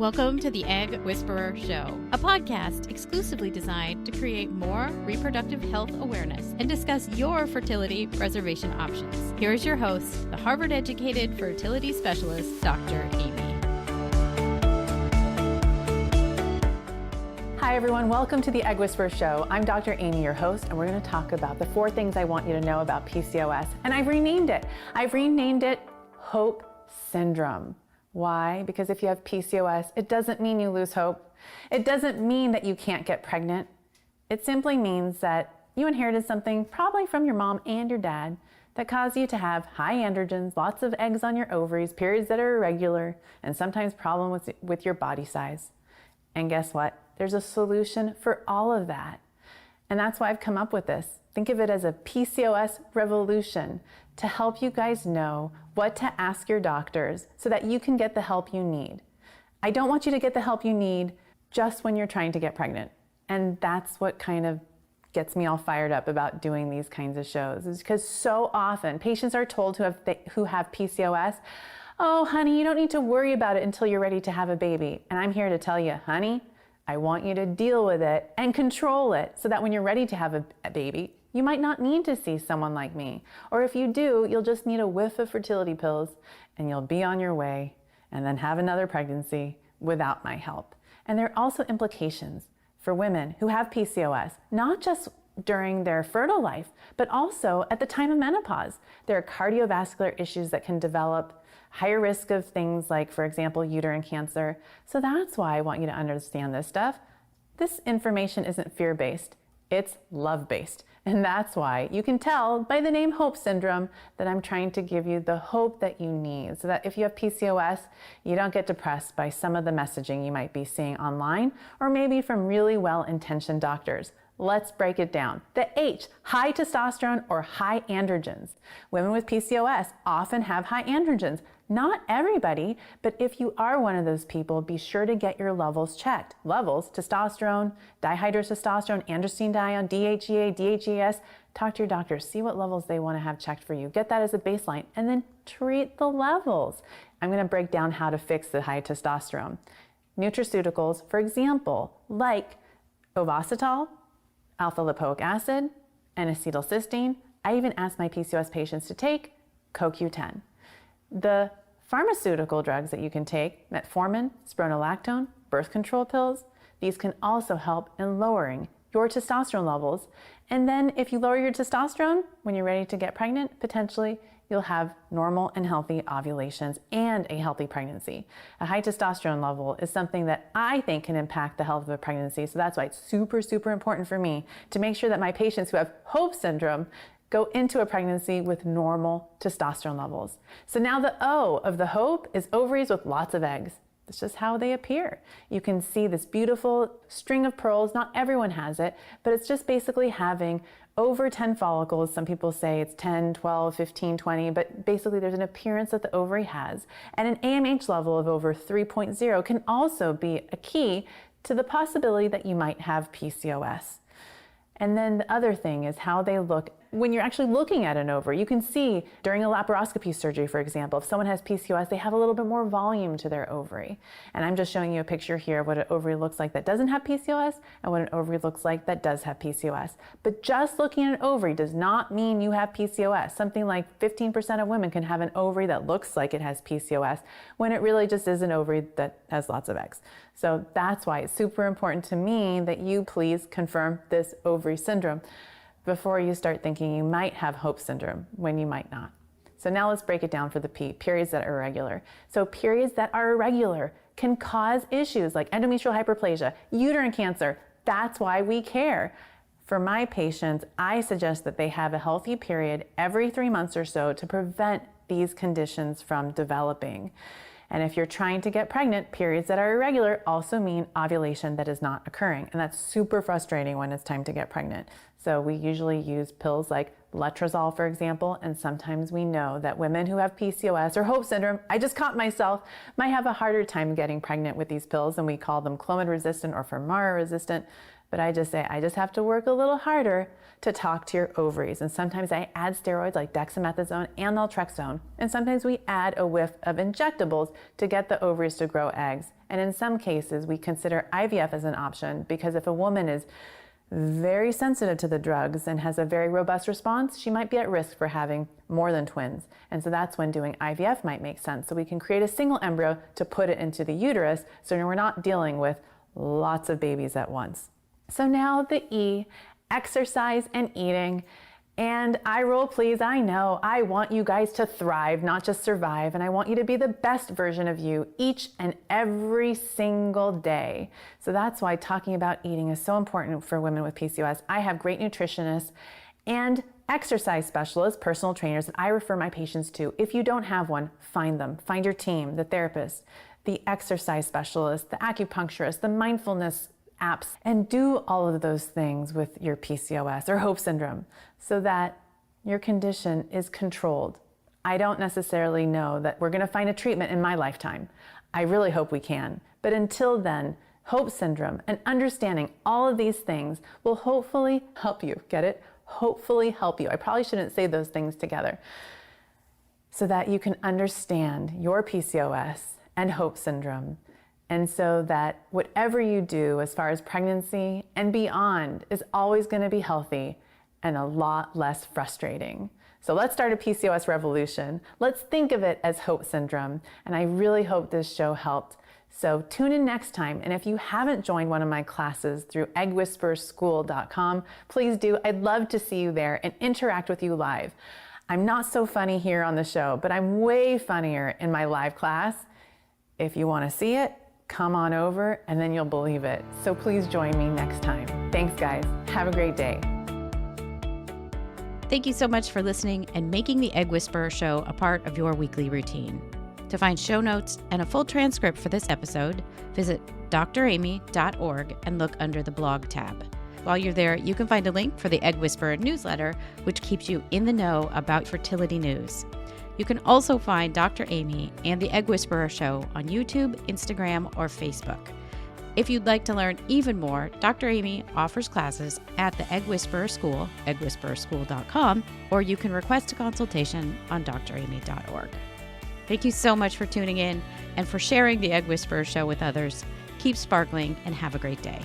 Welcome to the Egg Whisperer Show, a podcast exclusively designed to create more reproductive health awareness and discuss your fertility preservation options. Here is your host, the Harvard-educated fertility specialist, Dr. Amy. Hi everyone, welcome to the Egg Whisperer Show. I'm Dr. Amy, your host, and we're going to talk about the 4 things I want you to know about PCOS. And I've renamed it. Hope Syndrome. Why? Because if you have PCOS, it doesn't mean you lose hope. It doesn't mean that you can't get pregnant. It simply means that you inherited something, probably from your mom and your dad, that caused you to have high androgens, lots of eggs on your ovaries, periods that are irregular, and sometimes problems with your body size. And guess what? There's a solution for all of that. And that's why I've come up with this. Think of it as a PCOS revolution to help you guys know what to ask your doctors so that you can get the help you need. I don't want you to get the help you need just when you're trying to get pregnant. And that's what kind of gets me all fired up about doing these kinds of shows, is because so often patients are told who have PCOS, oh, honey, you don't need to worry about it until you're ready to have a baby. And I'm here to tell you, honey, I want you to deal with it and control it so that when you're ready to have a baby, you might not need to see someone like me. Or if you do, you'll just need a whiff of fertility pills and you'll be on your way and then have another pregnancy without my help. And there are also implications for women who have PCOS, not just during their fertile life, but also at the time of menopause. There are cardiovascular issues that can develop, higher risk of things like, for example, uterine cancer. So that's why I want you to understand this stuff. This information isn't fear-based, it's love-based. And that's why you can tell by the name Hope Syndrome that I'm trying to give you the hope that you need so that if you have PCOS, you don't get depressed by some of the messaging you might be seeing online or maybe from really well-intentioned doctors. Let's break it down. The H, high testosterone or high androgens. Women with PCOS often have high androgens. Not everybody, but if you are one of those people, be sure to get your levels checked. Levels, testosterone, dihydrotestosterone, androstenedione, DHEA, DHEAS. Talk to your doctor, see what levels they want to have checked for you. Get that as a baseline and then treat the levels. I'm going to break down how to fix the high testosterone. Nutraceuticals, for example, like ovasitol, alpha-lipoic acid, and acetylcysteine. I even ask my PCOS patients to take CoQ10. The pharmaceutical drugs that you can take, metformin, spironolactone, birth control pills, these can also help in lowering your testosterone levels. And then if you lower your testosterone, when you're ready to get pregnant, potentially you'll have normal and healthy ovulations and a healthy pregnancy. A high testosterone level is something that I think can impact the health of a pregnancy. So that's why it's super, super important for me to make sure that my patients who have Hope Syndrome go into a pregnancy with normal testosterone levels. So now the O of the Hope is ovaries with lots of eggs. That's just how they appear. You can see this beautiful string of pearls. Not everyone has it, but it's just basically having over 10 follicles. Some people say it's 10, 12, 15, 20, but basically there's an appearance that the ovary has. And an AMH level of over 3.0 can also be a key to the possibility that you might have PCOS. And then the other thing is how they look when you're actually looking at an ovary. You can see during a laparoscopy surgery, for example, if someone has PCOS, they have a little bit more volume to their ovary. And I'm just showing you a picture here of what an ovary looks like that doesn't have PCOS and what an ovary looks like that does have PCOS. But just looking at an ovary does not mean you have PCOS. Something like 15% of women can have an ovary that looks like it has PCOS when it really just is an ovary that has lots of eggs. So that's why it's super important to me that you please confirm this ovary syndrome before you start thinking you might have Hope Syndrome when you might not. So now let's break it down for the P, periods that are irregular. So periods that are irregular can cause issues like endometrial hyperplasia, uterine cancer. That's why we care. For my patients, I suggest that they have a healthy period every 3 months or so to prevent these conditions from developing. And if you're trying to get pregnant, periods that are irregular also mean ovulation that is not occurring. And that's super frustrating when it's time to get pregnant. So we usually use pills like letrozole, for example, and sometimes we know that women who have PCOS or Hope Syndrome, I just caught myself, might have a harder time getting pregnant with these pills, and we call them Clomid resistant or Femara resistant. But I just say, I just have to work a little harder to talk to your ovaries. And sometimes I add steroids like dexamethasone and naltrexone. And sometimes we add a whiff of injectables to get the ovaries to grow eggs. And in some cases, we consider IVF as an option because if a woman is very sensitive to the drugs and has a very robust response, she might be at risk for having more than twins. And so that's when doing IVF might make sense. So we can create a single embryo to put it into the uterus so we're not dealing with lots of babies at once. So now the E, exercise and eating. And eye roll, please. I know I want you guys to thrive, not just survive. And I want you to be the best version of you each and every single day. So that's why talking about eating is so important for women with PCOS. I have great nutritionists and exercise specialists, personal trainers that I refer my patients to. If you don't have one, find them. Find your team, the therapist, the exercise specialist, the acupuncturist, the mindfulness apps, and do all of those things with your PCOS or HOPE syndrome so that your condition is controlled. I don't necessarily know that we're going to find a treatment in my lifetime. I really hope we can. But until then, HOPE syndrome and understanding all of these things will hopefully help you. Get it? Hopefully help you. I probably shouldn't say those things together. So that you can understand your PCOS and HOPE syndrome. And so that whatever you do as far as pregnancy and beyond is always going to be healthy and a lot less frustrating. So let's start a PCOS revolution. Let's think of it as HOPE syndrome. And I really hope this show helped. So tune in next time. And if you haven't joined one of my classes through eggwhispererschool.com, please do. I'd love to see you there and interact with you live. I'm not so funny here on the show, but I'm way funnier in my live class. If you want to see it, come on over and then you'll believe it. So please join me next time. Thanks, guys. Have a great day. Thank you so much for listening and making the Egg Whisperer Show a part of your weekly routine. To find show notes and a full transcript for this episode, visit dramy.org and look under the blog tab. While you're there, you can find a link for the Egg Whisperer newsletter, which keeps you in the know about fertility news. You can also find Dr. Amy and the Egg Whisperer Show on YouTube, Instagram, or Facebook. If you'd like to learn even more, Dr. Amy offers classes at the Egg Whisperer School, eggwhispererschool.com, or you can request a consultation on dramy.org. Thank you so much for tuning in and for sharing the Egg Whisperer Show with others. Keep sparkling and have a great day.